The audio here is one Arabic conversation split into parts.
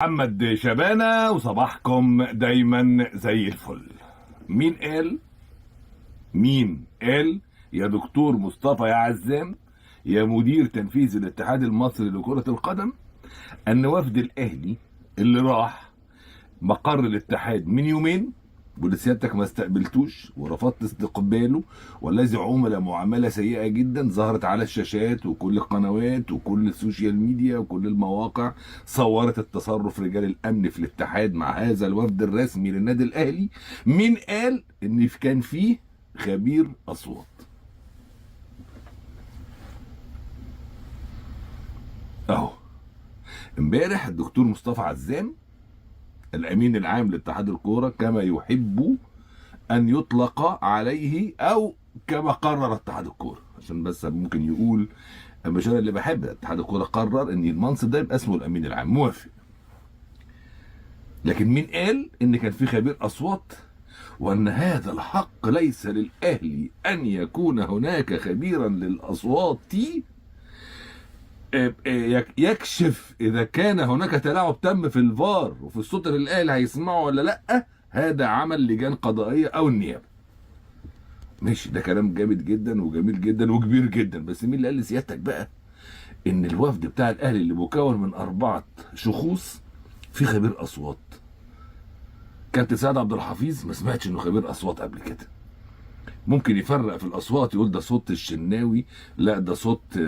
محمد شبانة وصباحكم دايما زي الفل. مين قال يا دكتور مصطفى يا عزام يا مدير تنفيذي الاتحاد المصري لكرة القدم ان وفد الاهلي اللي راح مقر الاتحاد من يومين واللي سيادتك ما استقبلتوش ورفضت استقباله والذي عُمل معامله سيئه جدا ظهرت على الشاشات وكل القنوات وكل السوشيال ميديا وكل المواقع صورت التصرف رجال الامن في الاتحاد مع هذا الوفد الرسمي للنادي الاهلي. مين قال ان كان فيه خبير اصوات؟ اهو امبارح الدكتور مصطفى عزام الامين العام لاتحاد الكوره كما يحب ان يطلق عليه او كما قرر اتحاد الكوره، عشان بس ممكن يقول مش انا اللي بحب، اتحاد الكوره قرر ان المنصب ده يبقى اسمه الامين العام، موافق. لكن مين قال ان كان في خبير اصوات وان هذا الحق ليس للاهلي ان يكون هناك خبيرا للاصوات يكشف اذا كان هناك تلاعب تم في الفار وفي الصوت اللي الاهلي هيسمعه ولا لا؟ هذا عمل لجان قضائيه او النيابه. ماشي، ده كلام جامد جدا وجميل جدا وكبير جدا، بس مين اللي قال لسيادتك بقى ان الوفد بتاع الاهلي اللي مكون من 4 شخوص في خبير اصوات؟ كابتن سعد عبد الحفيظ ما سمعتش انه خبير اصوات قبل كده. ممكن يفرق في الاصوات، يقول ده صوت الشناوي، لا ده صوت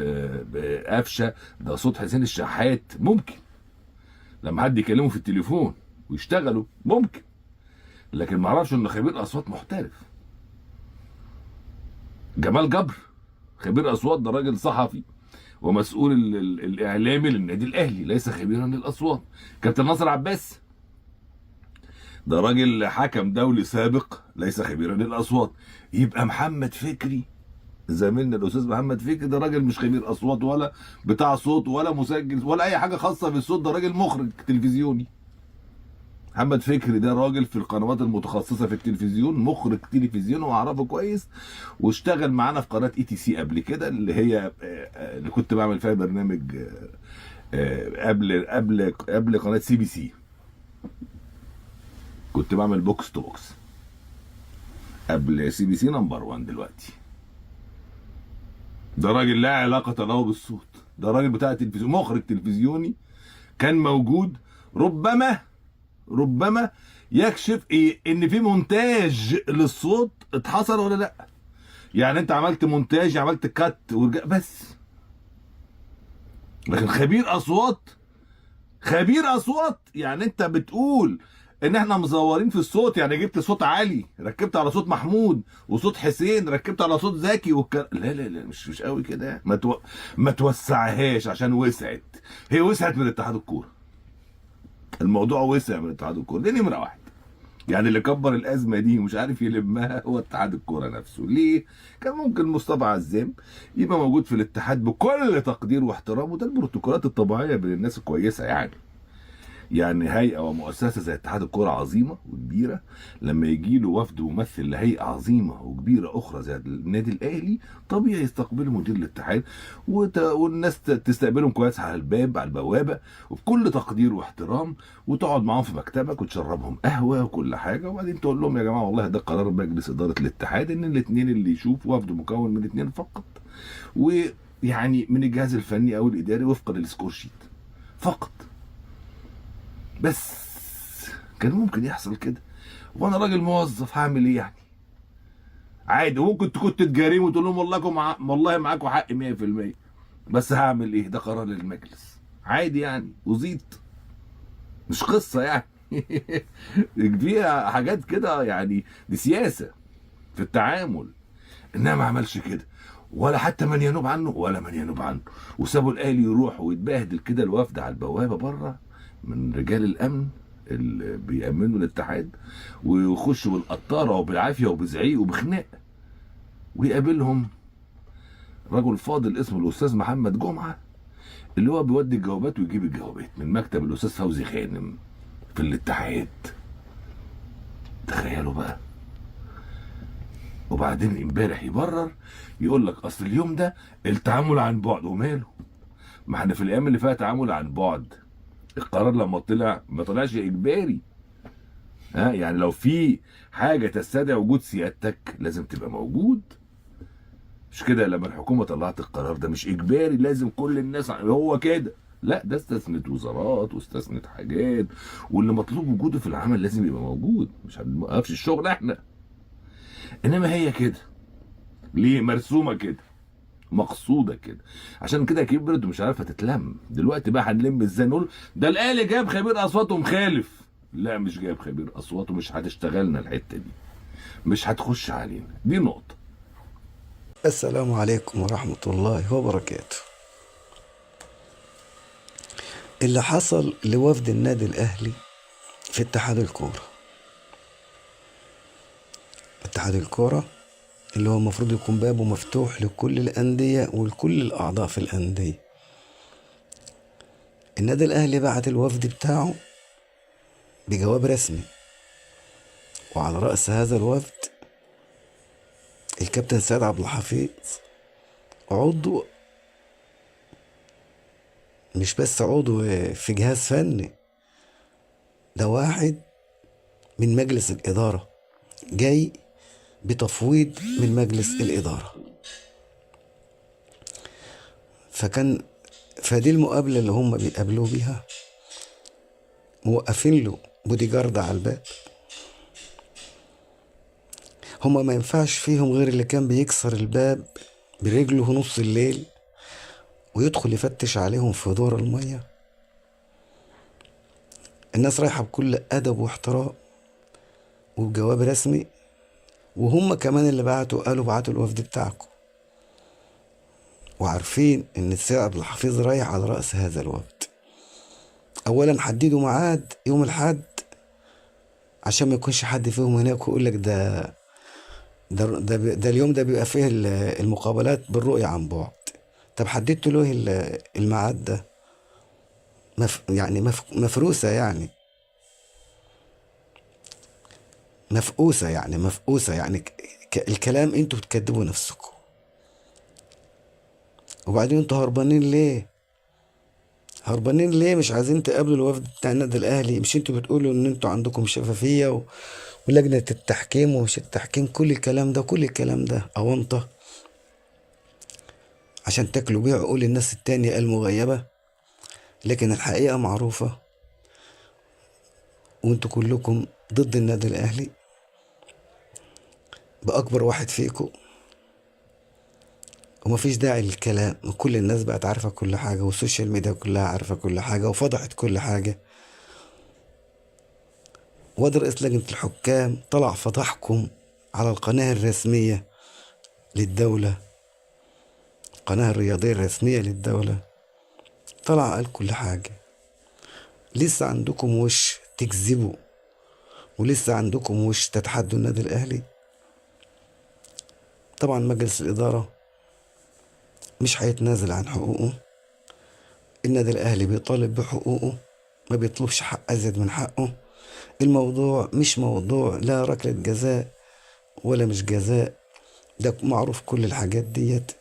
قفشه، ده صوت حسين الشحات، ممكن لما حد يكلمه في التليفون ويشتغلوا ممكن، لكن ما اعرفش انه خبير اصوات محترف. جمال جبر خبير اصوات، ده راجل صحفي ومسؤول الاعلامي للنادي الاهلي، ليس خبيرا للاصوات. كابتن ناصر عباس ده راجل حكم دولي سابق، ليس خبيرا للاصوات. يبقى محمد فكري زميلنا الاستاذ محمد فكري ده راجل مش خبير اصوات ولا بتاع صوت ولا مسجل ولا اي حاجه خاصه بالصوت، ده راجل مخرج تلفزيوني. محمد فكري ده راجل في القنوات المتخصصه في التلفزيون، مخرج تلفزيون واعرفه كويس، واشتغل معانا في قناه ETC قبل كده اللي هي اللي كنت بعمل فيها برنامج قبل قناه CBC، كنت بعمل بوكس تو بوكس قبل CBC نمبر 1 دلوقتي. ده راجل لا علاقه له بالصوت، ده راجل بتاع تلفزيون، مخرج تلفزيوني كان موجود. ربما يكشف ان في مونتاج للصوت اتحصل ولا لا. يعني انت عملت مونتاج، عملت كات بس. لكن خبير اصوات يعني انت بتقول ان احنا مزورين في الصوت، يعني جبت صوت علي ركبت على صوت محمود وصوت حسين ركبت على صوت زكي لا لا لا، مش قوي كده. ما توسعهاش عشان وسعت، هي وسعت من اتحاد الكوره، الموضوع وسع من اتحاد الكوره، دي نمره 1. يعني اللي كبر الازمه دي ومش عارف يلمها هو اتحاد الكوره نفسه. ليه؟ كان ممكن مصطفى عزام يبقى موجود في الاتحاد بكل تقدير واحترام، وده البروتوكولات الطبيعيه بين الناس الكويسه. يعني هيئه ومؤسسه زي اتحاد الكوره عظيمه وكبيره، لما يجي له وفد ممثل لهيئه عظيمه وكبيره اخرى زي النادي الاهلي طبيعي يستقبله مدير الاتحاد والناس تستقبلهم كويس على الباب، على البوابه، وبكل تقدير واحترام، وتقعد معاهم في مكتبك وتشربهم قهوه وكل حاجه، وبعدين تقول لهم يا جماعه والله ده قرار مجلس اداره الاتحاد ان الاثنين اللي يشوفوا وفد مكون من 2 فقط، ويعني من الجهاز الفني او الاداري وفقا للسكور شيت فقط. بس كان ممكن يحصل كده، وانا راجل موظف هعمل ايه يعني؟ عادي، ممكن كنت تجاريهم وتقول لهم والله معاكم حق 100%، بس هعمل ايه؟ ده قرار المجلس، عادي يعني، وزيت مش قصه يعني. فيها حاجات كده يعني، دي سياسه في التعامل. انما ما عملش كده، ولا حتى من ينوب عنه ولا من ينوب عنه، وسابوا الاهلي يروح ويتبهدل كده الوفد على البوابه بره من رجال الامن اللي بيأمنوا الاتحاد، ويخشوا بالقطاره وبالعافيه وبزعيق وبخناق، ويقابلهم رجل فاضل اسمه الاستاذ محمد جمعه اللي هو بيودي الجوابات ويجيب الجوابات من مكتب الاستاذ فوزي خانم في الاتحاد. تخيلوا بقى. وبعدين امبارح يبرر يقول لك اصل اليوم ده التعامل عن بعد، وماله؟ ما احنا في الايام اللي فيها تعامل عن بعد القرار لما طلع ما طلعش اجباري. ها يعني لو في حاجه تستدعي وجود سيادتك لازم تبقى موجود. مش كده؟ لما الحكومه طلعت القرار ده مش اجباري لازم كل الناس هو كده، لا، ده استثنت وزارات واستثنت حاجات، واللي مطلوب وجوده في العمل لازم يبقى موجود، مش هنوقفش الشغل احنا. انما هي كده ليه مرسومه كده، مقصوده كده، عشان كده كبرت ومش عارفه تتلم. دلوقتي بقى هنلم ازاي؟ نقول ده الاهلي جاب خبير اصوات ومخالف. لا، مش جايب خبير اصوات ومش هتشتغلنا الحته دي، مش هتخش علينا، دي نقطه. السلام عليكم ورحمة الله وبركاته. اللي حصل لوفد النادي الأهلي في اتحاد الكورة، اتحاد الكورة اللي هو المفروض يكون بابه مفتوح لكل الأندية ولكل الأعضاء في الأندية. النادي الأهلي بعت الوفد بتاعه بجواب رسمي، وعلى رأس هذا الوفد الكابتن سيد عبد الحفيظ، عضو، مش بس عضو في جهاز فني، ده واحد من مجلس الإدارة جاي بتفويض من مجلس الإدارة. فدي المقابلة اللي هم بيقابلوه بيها، موقفين له بودي جارد على الباب. هم ما ينفعش فيهم غير اللي كان بيكسر الباب برجله نص الليل ويدخل يفتش عليهم في دور المية. الناس رايحة بكل أدب واحترام وبجواب رسمي، وهم كمان اللي قالوا بعتوا الوفد بتاعكم، وعارفين ان السيد عبد الحفيظ رايح على رأس هذا الوفد. اولا حددوا ميعاد يوم الاحد عشان ما يكونش حد فيهم هناك ويقول لك ده اليوم ده بيبقى فيه المقابلات بالرؤية عن بعد. طب حددتوا له الميعاد ده؟ مفروسة، يعني مفقوسة يعني الكلام انتوا بتكذبوا نفسكم. وبعدين انتوا هربانين ليه؟ مش عايزين تقابلوا الوفد بتاع النادي الاهلي؟ مش انتوا بتقولوا ان انتوا عندكم شفافية ولجنة التحكيم ومش التحكيم؟ كل الكلام ده أونطة عشان تاكلوا بيه عقول الناس التانية المغيبة، لكن الحقيقة معروفة، وانتوا كلكم ضد النادي الأهلي بأكبر واحد فيكم. ومفيش داعي للكلام، وكل الناس بقت عارفة كل حاجة، والسوشيال ميديا كلها عارفة كل حاجة وفضحت كل حاجة. واد رئيس لجنة الحكام طلع فضحكم على القناة الرسمية للدولة، القناة الرياضية الرسمية للدولة، طلع قال كل حاجة. لسه عندكم وش تكذبوا، ولسه عندكم وش تتحدوا النادي الأهلي؟ طبعا مجلس الإدارة مش هيتنازل عن حقوقه. النادي الأهلي بيطالب بحقوقه، ما بيطلبش حق أزيد من حقه. الموضوع مش موضوع لا ركلة جزاء ولا مش جزاء، ده معروف كل الحاجات ديت.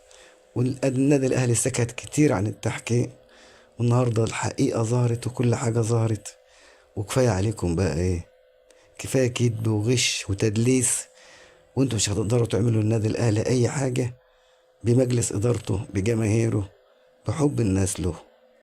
والنادي الأهلي سكت كتير عن التحكيم، والنهاردة الحقيقة ظهرت وكل حاجة ظهرت. وكفاية عليكم بقى ايه، كفاية كذب وغش وتدليس، وانتوا مش هتقدروا تعملوا النادي الأهلي أي حاجة بمجلس إدارته بجماهيره بحب الناس له.